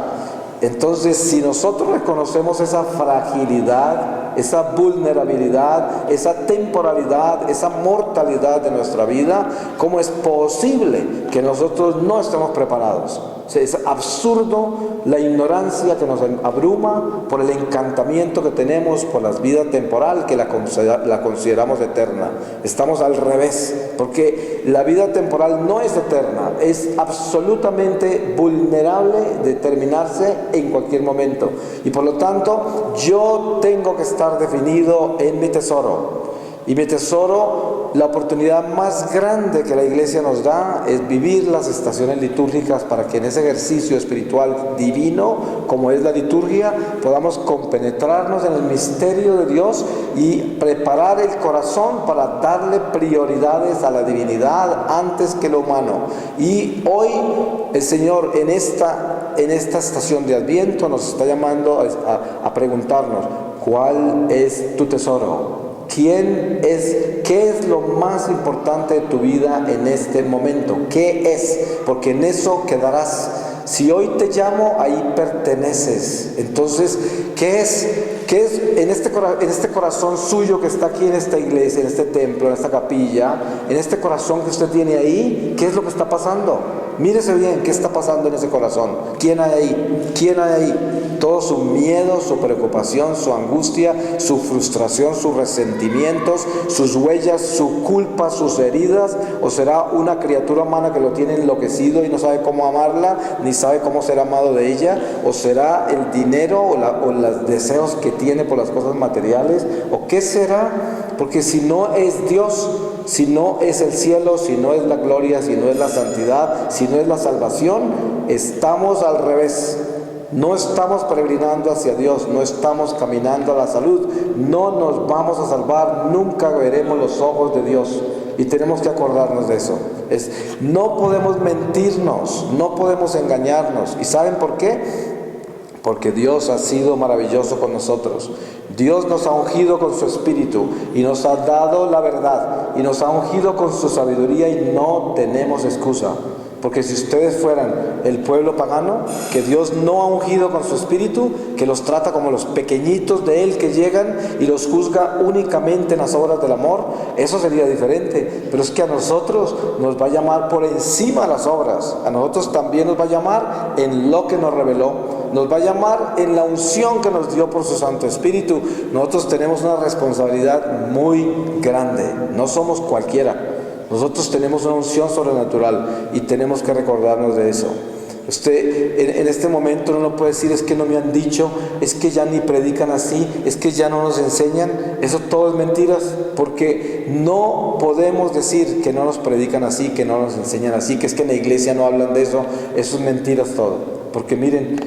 Entonces, si nosotros reconocemos esa fragilidad, esa vulnerabilidad, esa temporalidad, esa mortalidad de nuestra vida, ¿cómo es posible que nosotros no estemos preparados? O sea, es absurdo la ignorancia que nos abruma por el encantamiento que tenemos por la vida temporal, que la consideramos eterna. Estamos al revés, porque la vida temporal no es eterna, es absolutamente vulnerable de terminarse en cualquier momento. Y por lo tanto, yo tengo que estar definido en mi tesoro. Y mi tesoro, la oportunidad más grande que la Iglesia nos da es vivir las estaciones litúrgicas, para que en ese ejercicio espiritual divino, como es la liturgia, podamos compenetrarnos en el misterio de Dios y preparar el corazón para darle prioridades a la divinidad antes que lo humano. Y hoy el Señor en esta estación de Adviento nos está llamando a preguntarnos: ¿cuál es tu tesoro? ¿Qué es lo más importante de tu vida en este momento? ¿Qué es? Porque en eso quedarás. Si hoy te llamo, ahí perteneces. Entonces, ¿qué es en este corazón suyo que está aquí en esta iglesia, en este templo, en esta capilla, en este corazón que usted tiene ahí? ¿Qué es lo que está pasando? Mírese bien, ¿qué está pasando en ese corazón? ¿Quién hay ahí? ¿Quién hay ahí? Todo su miedo, su preocupación, su angustia, su frustración, sus resentimientos, sus huellas, su culpa, sus heridas. ¿O será una criatura humana que lo tiene enloquecido y no sabe cómo amarla, ni sabe cómo ser amado de ella? ¿O será el dinero o los deseos que tiene por las cosas materiales? ¿O qué será? Porque si no es Dios, si no es el cielo, si no es la gloria, si no es la santidad, si no es la salvación, estamos al revés. No estamos peregrinando hacia Dios, no estamos caminando a la salud, no nos vamos a salvar, nunca veremos los ojos de Dios. Y tenemos que acordarnos de eso. No podemos mentirnos, no podemos engañarnos. ¿Y saben por qué? Porque Dios ha sido maravilloso con nosotros. Dios nos ha ungido con su Espíritu y nos ha dado la verdad y nos ha ungido con su sabiduría, y no tenemos excusa. Porque si ustedes fueran el pueblo pagano, que Dios no ha ungido con su Espíritu, que los trata como los pequeñitos de Él que llegan y los juzga únicamente en las obras del amor, eso sería diferente. Pero es que a nosotros nos va a llamar por encima de las obras. A nosotros también nos va a llamar en lo que nos reveló. Nos va a llamar en la unción que nos dio por su Santo Espíritu. Nosotros tenemos una responsabilidad muy grande. No somos cualquiera. Nosotros tenemos una unción sobrenatural y tenemos que recordarnos de eso. Usted en este momento no puede decir: es que no me han dicho, es que ya ni predican así, es que ya no nos enseñan. Eso todo es mentiras, porque no podemos decir que no nos predican así, que no nos enseñan así, que es que en la iglesia no hablan de eso. Eso es mentiras todo. Porque miren,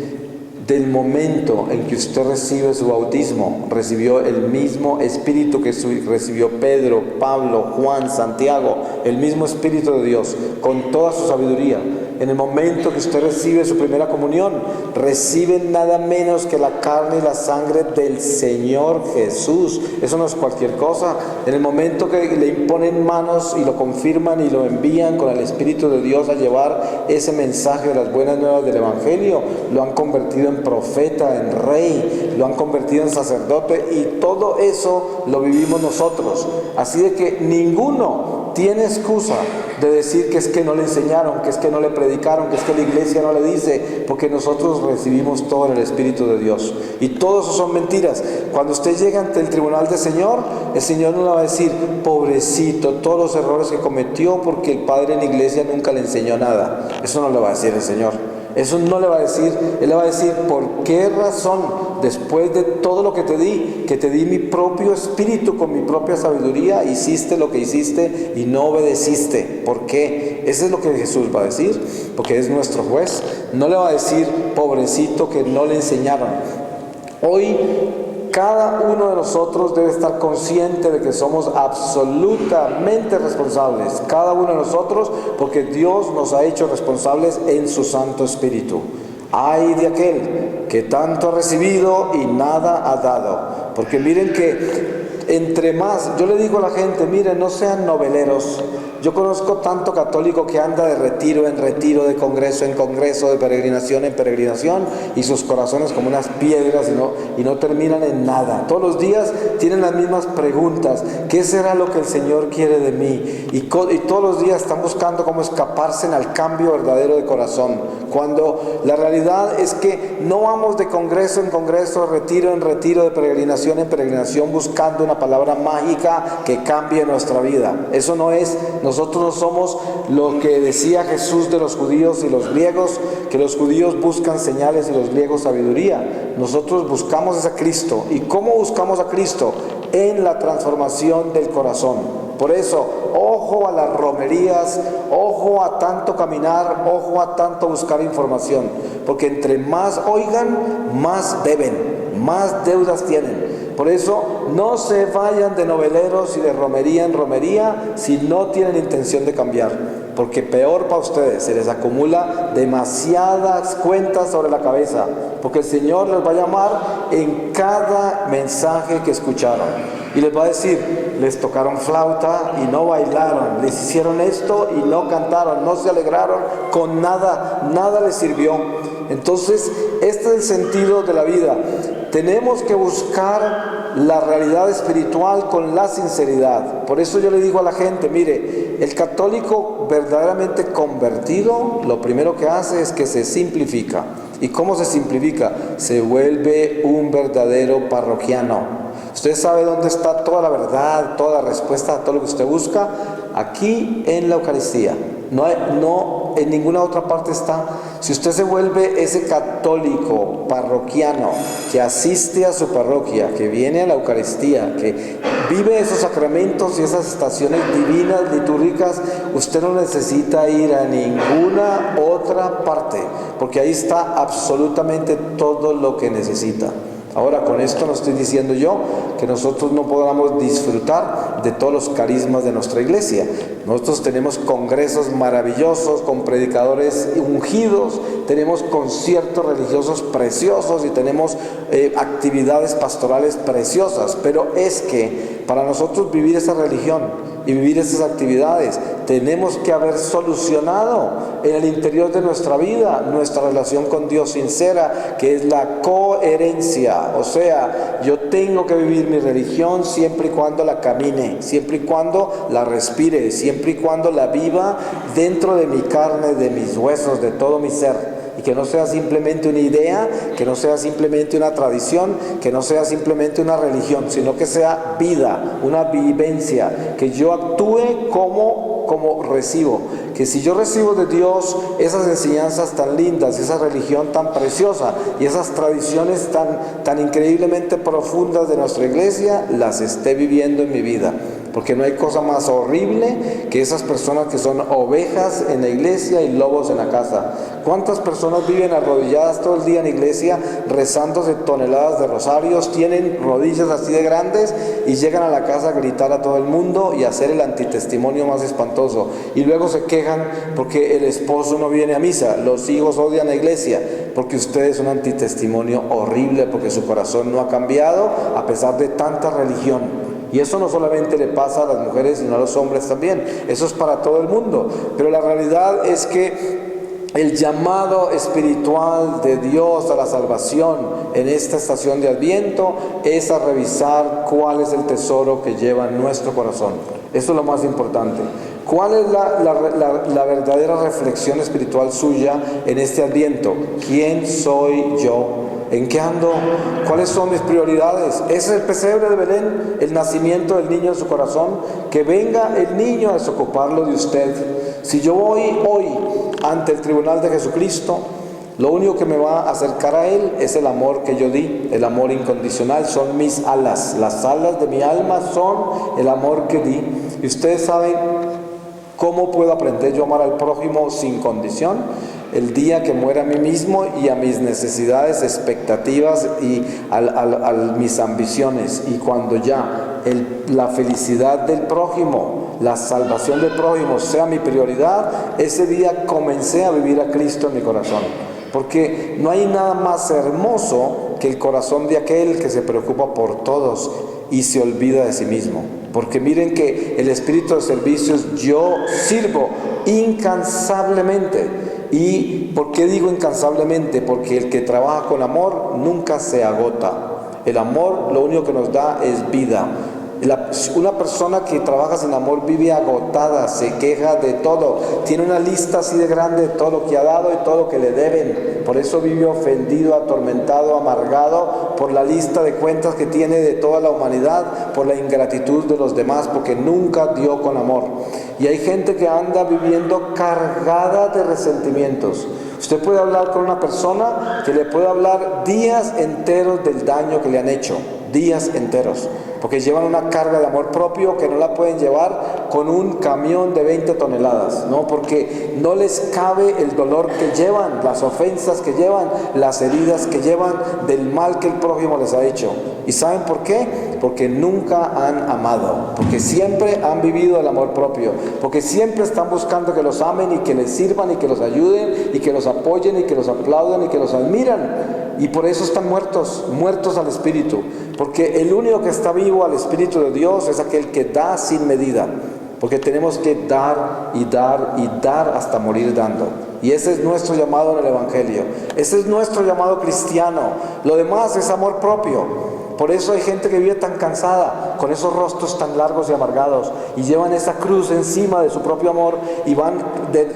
del momento en que usted recibe su bautismo, recibió el mismo Espíritu que recibió Pedro, Pablo, Juan, Santiago, el mismo Espíritu de Dios, con toda su sabiduría. En el momento que usted recibe su primera comunión, recibe nada menos que la carne y la sangre del Señor Jesús. Eso no es cualquier cosa. En el momento que le imponen manos y lo confirman y lo envían con el Espíritu de Dios a llevar ese mensaje de las buenas nuevas del Evangelio, lo han convertido en profeta, en rey, lo han convertido en sacerdote, y todo eso lo vivimos nosotros. Así de que ninguno tiene excusa de decir que es que no le enseñaron, que es que no le predicaron, que es que la iglesia no le dice, porque nosotros recibimos todo en el Espíritu de Dios. Y todo eso son mentiras. Cuando usted llega ante el tribunal del Señor, el Señor no le va a decir, pobrecito, todos los errores que cometió porque el padre en la iglesia nunca le enseñó nada. Eso no le va a decir el Señor. Eso no le va a decir. Él le va a decir, ¿por qué razón, después de todo lo que te di mi propio espíritu con mi propia sabiduría, hiciste lo que hiciste y no obedeciste? ¿Por qué? Eso es lo que Jesús va a decir, porque es nuestro juez. No le va a decir, pobrecito, que no le enseñaron. Hoy cada uno de nosotros debe estar consciente de que somos absolutamente responsables, cada uno de nosotros, porque Dios nos ha hecho responsables en su Santo Espíritu. Ay de aquel que tanto ha recibido y nada ha dado. Porque miren que entre más, yo le digo a la gente, miren, no sean noveleros. Yo conozco tanto católico que anda de retiro en retiro, de congreso en congreso, de peregrinación en peregrinación, y sus corazones como unas piedras y no terminan en nada. Todos los días tienen las mismas preguntas. ¿Qué será lo que el Señor quiere de mí? Y todos los días están buscando cómo escaparse al cambio verdadero de corazón, cuando la realidad es que no vamos de congreso en congreso, retiro en retiro, de peregrinación en peregrinación, buscando una palabra mágica que cambie nuestra vida. Eso no es. Nosotros no somos lo que decía Jesús de los judíos y los griegos, que los judíos buscan señales y los griegos sabiduría. Nosotros buscamos a Cristo. ¿Y cómo buscamos a Cristo? En la transformación del corazón. Por eso, ojo a las romerías, ojo a tanto caminar, ojo a tanto buscar información, porque entre más oigan, más beben, más deudas tienen. Por eso, no se vayan de noveleros y de romería en romería si no tienen intención de cambiar, porque peor para ustedes, se les acumula demasiadas cuentas sobre la cabeza, porque el Señor les va a llamar en cada mensaje que escucharon y les va a decir, les tocaron flauta y no bailaron, les hicieron esto y no cantaron, no se alegraron con nada, nada les sirvió. Entonces, este es el sentido de la vida. Tenemos que buscar la realidad espiritual con la sinceridad. Por eso yo le digo a la gente, mire, el católico verdaderamente convertido, lo primero que hace es que se simplifica. ¿Y cómo se simplifica? Se vuelve un verdadero parroquiano. Usted sabe dónde está toda la verdad, toda la respuesta a todo lo que usted busca. Aquí en la Eucaristía. No en ninguna otra parte está. Si usted se vuelve ese católico parroquiano que asiste a su parroquia, que viene a la Eucaristía, que vive esos sacramentos y esas estaciones divinas, litúrgicas, usted no necesita ir a ninguna otra parte, porque ahí está absolutamente todo lo que necesita. Ahora, con esto no estoy diciendo yo que nosotros no podamos disfrutar de todos los carismas de nuestra iglesia. Nosotros tenemos congresos maravillosos con predicadores ungidos, tenemos conciertos religiosos preciosos y tenemos actividades pastorales preciosas, pero es que para nosotros vivir esa religión y vivir esas actividades, tenemos que haber solucionado en el interior de nuestra vida nuestra relación con Dios sincera, que es la coherencia. O sea, yo tengo que vivir mi religión siempre y cuando la camine, siempre y cuando la respire, siempre y cuando la viva dentro de mi carne, de mis huesos, de todo mi ser. Y que no sea simplemente una idea, que no sea simplemente una tradición, que no sea simplemente una religión, sino que sea vida, una vivencia, que yo actúe como recibo, que si yo recibo de Dios esas enseñanzas tan lindas, esa religión tan preciosa y esas tradiciones tan increíblemente profundas de nuestra iglesia, las esté viviendo en mi vida. porque no hay cosa más horrible que esas personas que son ovejas en la iglesia y lobos en la casa. ¿Cuántas personas viven arrodilladas todo el día en la iglesia, rezándose toneladas de rosarios, tienen rodillas así de grandes y llegan a la casa a gritar a todo el mundo y a hacer el antitestimonio más espantoso? Y luego se quejan porque el esposo no viene a misa, los hijos odian la iglesia, porque usted es un antitestimonio horrible, porque su corazón no ha cambiado a pesar de tanta religión. Y eso no solamente le pasa a las mujeres, sino a los hombres también. Eso es para todo el mundo. Pero la realidad es que el llamado espiritual de Dios a la salvación en esta estación de Adviento es a revisar cuál es el tesoro que lleva en nuestro corazón. Eso es lo más importante. ¿Cuál es la verdadera reflexión espiritual suya en este Adviento? ¿Quién soy yo? ¿En qué ando? ¿Cuáles son mis prioridades? Ese es el pesebre de Belén, el nacimiento del niño en su corazón. Que venga el niño a desocuparlo de usted. Si yo voy hoy ante el tribunal de Jesucristo, lo único que me va a acercar a Él es el amor que yo di, el amor incondicional. Son mis alas, las alas de mi alma son el amor que di. Y ustedes saben cómo puedo aprender yo a amar al prójimo sin condición. El día que muera a mí mismo y a mis necesidades, expectativas y a mis ambiciones. Y cuando ya la felicidad del prójimo, la salvación del prójimo sea mi prioridad, ese día comencé a vivir a Cristo en mi corazón. Porque no hay nada más hermoso que el corazón de aquel que se preocupa por todos y se olvida de sí mismo. Porque miren que el espíritu de servicio es: yo sirvo incansablemente. ¿Y por qué digo incansablemente? Porque el que trabaja con amor nunca se agota. El amor lo único que nos da es vida. Una persona que trabaja sin amor vive agotada, se queja de todo, tiene una lista así de grande de todo lo que ha dado y todo lo que le deben. Por eso vive ofendido, atormentado, amargado por la lista de cuentas que tiene de toda la humanidad, por la ingratitud de los demás, porque nunca dio con amor. Y hay gente que anda viviendo cargada de resentimientos. Usted puede hablar con una persona que le puede hablar días enteros del daño que le han hecho, días enteros, porque llevan una carga de amor propio que no la pueden llevar con un camión de 20 toneladas, ¿no? Porque no les cabe el dolor que llevan, las ofensas que llevan, las heridas que llevan del mal que el prójimo les ha hecho. ¿Y saben por qué? Porque nunca han amado, porque siempre han vivido el amor propio, porque siempre están buscando que los amen y que les sirvan y que los ayuden y que los apoyen y que los aplaudan y que los admiran. Y por eso están muertos al espíritu, porque el único que está vivo al espíritu de Dios es aquel que da sin medida, porque tenemos que dar y dar y dar hasta morir dando. Y ese es nuestro llamado en el Evangelio, ese es nuestro llamado cristiano. Lo demás es amor propio. Por eso hay gente que vive tan cansada, con esos rostros tan largos y amargados, y llevan esa cruz encima de su propio amor y van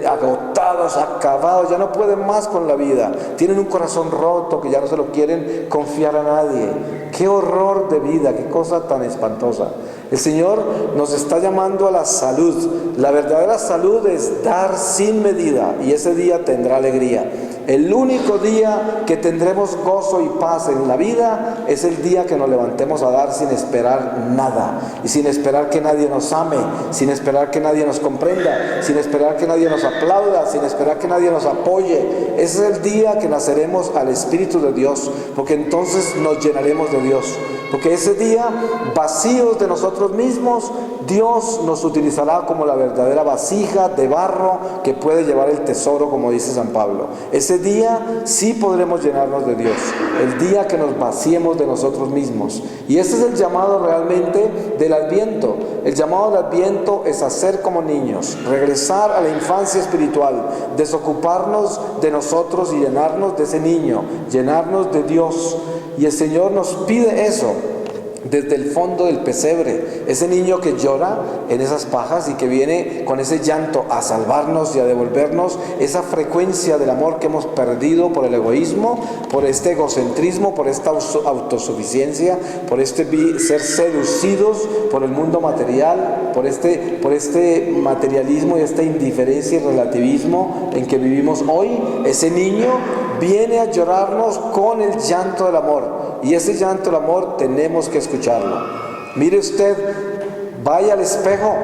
agotados, acabados, ya no pueden más con la vida. Tienen un corazón roto que ya no se lo quieren confiar a nadie. ¡Qué horror de vida! ¡Qué cosa tan espantosa! El Señor nos está llamando a la salud. La verdadera salud es dar sin medida, y ese día tendrá alegría. El único día que tendremos gozo y paz en la vida es el día que nos levantemos a dar sin esperar nada, y sin esperar que nadie nos ame, sin esperar que nadie nos comprenda, sin esperar que nadie nos aplauda, sin esperar que nadie nos apoye. Ese es el día que naceremos al Espíritu de Dios, porque entonces nos llenaremos de Dios. Porque ese día, vacíos de nosotros mismos, Dios nos utilizará como la verdadera vasija de barro que puede llevar el tesoro, como dice San Pablo. Ese día sí podremos llenarnos de Dios, el día que nos vaciemos de nosotros mismos. Y ese es el llamado realmente del Adviento. El llamado del Adviento es hacer como niños, regresar a la infancia espiritual, desocuparnos de nosotros y llenarnos de ese niño, llenarnos de Dios. Y el Señor nos pide eso desde el fondo del pesebre, ese niño que llora en esas pajas y que viene con ese llanto a salvarnos y a devolvernos esa frecuencia del amor que hemos perdido por el egoísmo, por este egocentrismo, por esta autosuficiencia, por este ser seducidos por el mundo material, por este materialismo y esta indiferencia y relativismo en que vivimos hoy. Ese niño viene a llorarnos con el llanto del amor, y ese llanto del amor tenemos que escucharlo. Mire usted, Vaya al espejo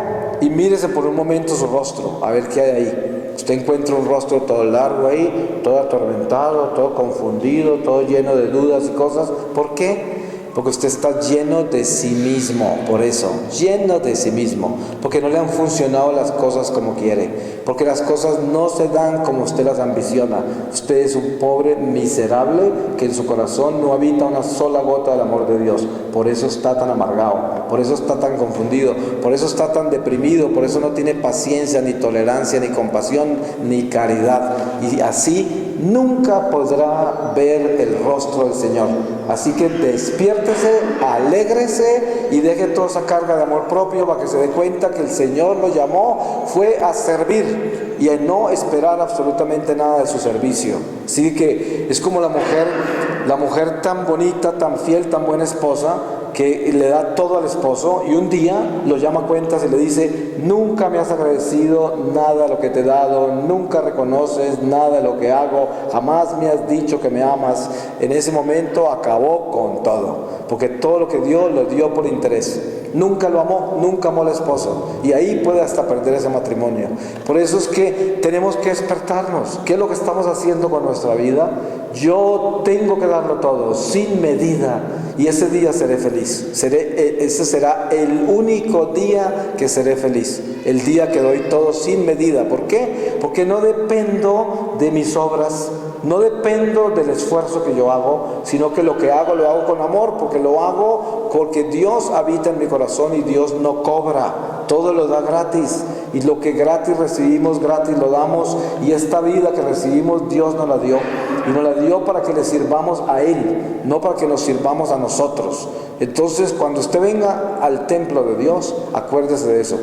y mírese por un momento su rostro, a ver qué hay ahí. Usted encuentra un rostro todo largo ahí, todo atormentado, todo confundido, todo lleno de dudas y cosas. ¿Por qué? Porque usted está lleno de sí mismo, por eso, lleno de sí mismo, porque no le han funcionado las cosas como quiere, porque las cosas no se dan como usted las ambiciona. Usted es un pobre miserable que en su corazón no habita una sola gota del amor de Dios. Por eso está tan amargado, por eso está tan confundido, por eso está tan deprimido, por eso no tiene paciencia, ni tolerancia, ni compasión, ni caridad. Y así nunca podrá ver el rostro del Señor. Así que despiértese, alégrese y deje toda esa carga de amor propio para que se dé cuenta que el Señor lo llamó, fue a servir y a no esperar absolutamente nada de su servicio. Así que es como la mujer tan bonita, tan fiel, tan buena esposa, que le da todo al esposo y un día lo llama a cuentas y le dice: nunca me has agradecido nada de lo que te he dado, nunca reconoces nada de lo que hago, jamás me has dicho que me amas. En ese momento acabó con todo, porque todo lo que dio, lo dio por interés. Nunca lo amó, nunca amó al esposo, y ahí puede hasta perder ese matrimonio. Por eso es que tenemos que despertarnos. ¿Qué es lo que estamos haciendo con nuestra vida? Yo tengo que darlo todo, sin medida, y ese día seré feliz. Ese será el único día que seré feliz, el día que doy todo sin medida. ¿Por qué? Porque no dependo de mis obras, no dependo del esfuerzo que yo hago, sino que lo que hago lo hago con amor, porque lo hago porque Dios habita en mi corazón y Dios no cobra, todo lo da gratis, y lo que gratis recibimos, gratis lo damos. Y esta vida que recibimos, Dios nos la dio, y nos la dio para que le sirvamos a Él, no para que nos sirvamos a nosotros. Entonces, cuando usted venga al templo de Dios, acuérdese de eso.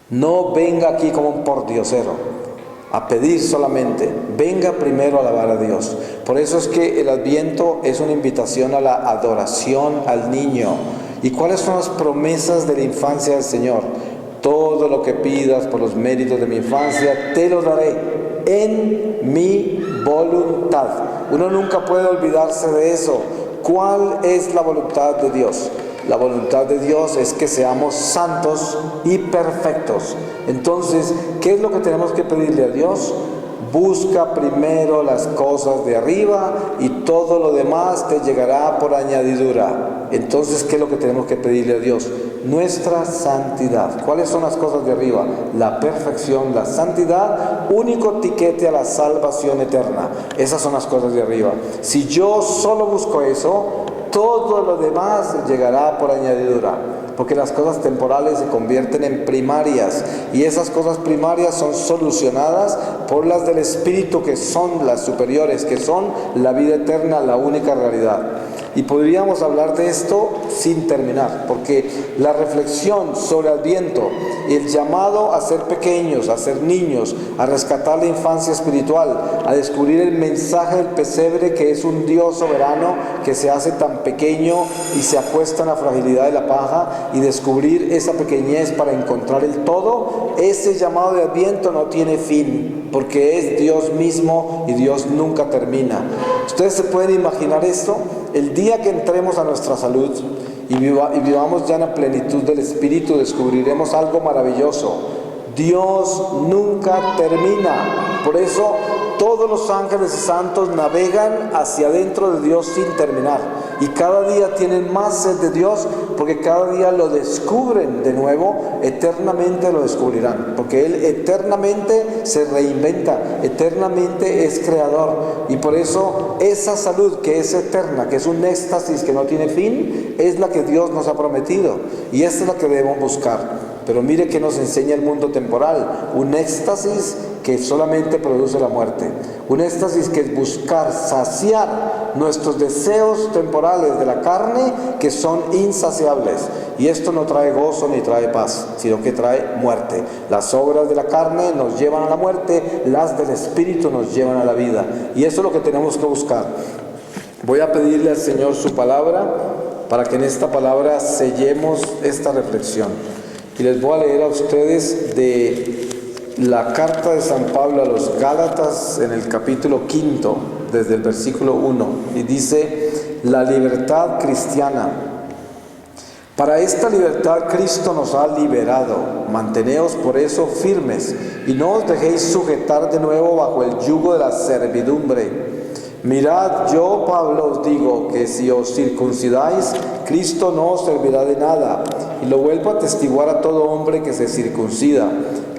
No venga aquí como un pordiosero a pedir solamente, venga primero a alabar a Dios. Por eso es que el Adviento es una invitación a la adoración al niño. ¿Y cuáles son las promesas de la infancia del Señor? Todo lo que pidas por los méritos de mi infancia, te lo daré en mi voluntad. Uno nunca puede olvidarse de eso. ¿Cuál es la voluntad de Dios? La voluntad de Dios es que seamos santos y perfectos. Entonces, ¿qué es lo que tenemos que pedirle a Dios? Busca primero las cosas de arriba y todo lo demás te llegará por añadidura. Entonces, ¿qué es lo que tenemos que pedirle a Dios? Nuestra santidad. ¿Cuáles son las cosas de arriba? La perfección, la santidad, único tiquete a la salvación eterna. Esas son las cosas de arriba. Si yo solo busco eso, todo lo demás llegará por añadidura, porque las cosas temporales se convierten en primarias, y esas cosas primarias son solucionadas por las del Espíritu, que son las superiores, que son la vida eterna, la única realidad. Y podríamos hablar de esto sin terminar, porque la reflexión sobre Adviento y el llamado a ser pequeños, a ser niños, a rescatar la infancia espiritual, a descubrir el mensaje del pesebre, que es un Dios soberano que se hace tan pequeño y se acuesta en la fragilidad de la paja, y descubrir esa pequeñez para encontrar el todo. Ese llamado de Adviento no tiene fin, porque es Dios mismo y Dios nunca termina. ¿Ustedes se pueden imaginar esto? El día que entremos a nuestra salud y vivamos ya en la plenitud del Espíritu, descubriremos algo maravilloso. Dios nunca termina. Por eso todos los ángeles y santos navegan hacia adentro de Dios sin terminar, y cada día tienen más sed de Dios, porque cada día lo descubren de nuevo. Eternamente lo descubrirán, porque Él eternamente se reinventa, eternamente es creador. Y por eso esa salud que es eterna, que es un éxtasis que no tiene fin, es la que Dios nos ha prometido, y esta es la que debemos buscar. Pero mire que nos enseña el mundo temporal: un éxtasis que solamente produce la muerte, un éxtasis que es buscar saciar nuestros deseos temporales de la carne, que son insaciables, y esto no trae gozo ni trae paz, sino que trae muerte. Las obras de la carne nos llevan a la muerte, las del Espíritu nos llevan a la vida, y eso es lo que tenemos que buscar. Voy a pedirle al Señor su palabra, para que en esta palabra sellemos esta reflexión. Y les voy a leer a ustedes de la carta de San Pablo a los Gálatas, en el capítulo 5, desde el versículo 1, y dice: la libertad cristiana. Para esta libertad Cristo nos ha liberado. Manteneos por eso firmes y no os dejéis sujetar de nuevo bajo el yugo de la servidumbre. Mirad, yo Pablo os digo que si os circuncidáis, Cristo no os servirá de nada. Y lo vuelvo a atestiguar a todo hombre que se circuncida.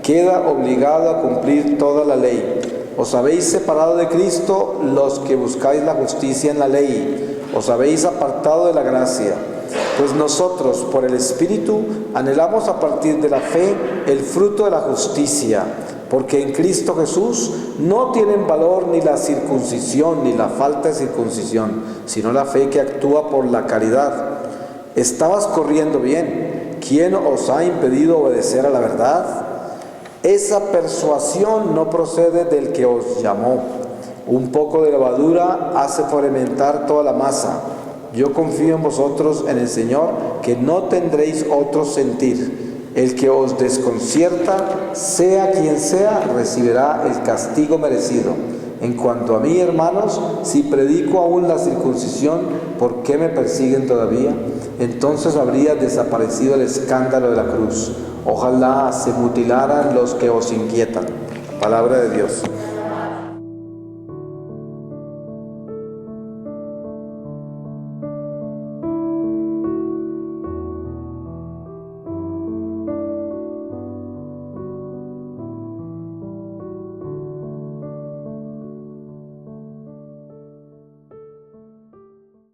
Queda obligado a cumplir toda la ley. Os habéis separado de Cristo los que buscáis la justicia en la ley. Os habéis apartado de la gracia. Pues nosotros, por el Espíritu, anhelamos a partir de la fe el fruto de la justicia, porque en Cristo Jesús no tienen valor ni la circuncisión ni la falta de circuncisión, sino la fe que actúa por la caridad. ¿Estabas corriendo bien? ¿Quién os ha impedido obedecer a la verdad? Esa persuasión no procede del que os llamó. Un poco de levadura hace fermentar toda la masa. Yo confío en vosotros, en el Señor, que no tendréis otro sentir. El que os desconcierta, sea quien sea, recibirá el castigo merecido. En cuanto a mí, hermanos, si predico aún la circuncisión, ¿por qué me persiguen todavía? Entonces habría desaparecido el escándalo de la cruz. Ojalá se mutilaran los que os inquietan. Palabra de Dios.